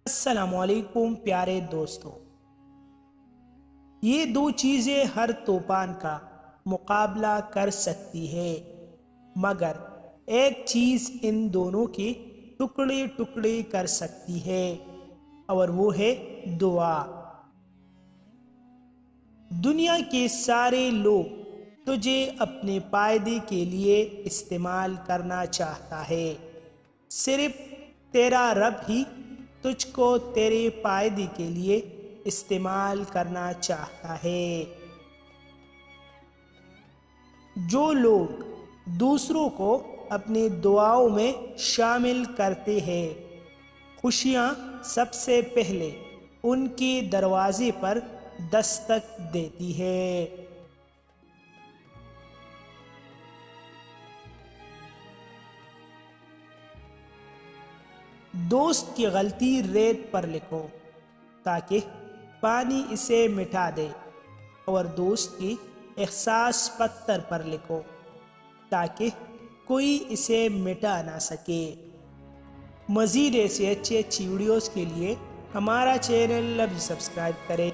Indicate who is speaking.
Speaker 1: السلام علیکم پیارے دوستو، یہ دو چیزیں ہر طوفان کا مقابلہ کر سکتی ہے، مگر ایک چیز ان دونوں کے ٹکڑے ٹکڑے کر سکتی ہے، اور وہ ہے دعا۔ دنیا کے سارے لوگ تجھے اپنے فائدے کے لیے استعمال کرنا چاہتا ہے، صرف تیرا رب ہی تجھ کو تیرے فائدے کے لیے استعمال کرنا چاہتا ہے۔ جو لوگ دوسروں کو اپنی دعاؤں میں شامل کرتے ہیں، خوشیاں سب سے پہلے ان کے دروازے پر دستک دیتی ہے۔ دوست کی غلطی ریت پر لکھو تاکہ پانی اسے مٹا دے، اور دوست کی احساس پتھر پر لکھو تاکہ کوئی اسے مٹا نہ سکے۔ مزید ایسی اچھی ویڈیوز کے لیے ہمارا چینل ابھی سبسکرائب کریں۔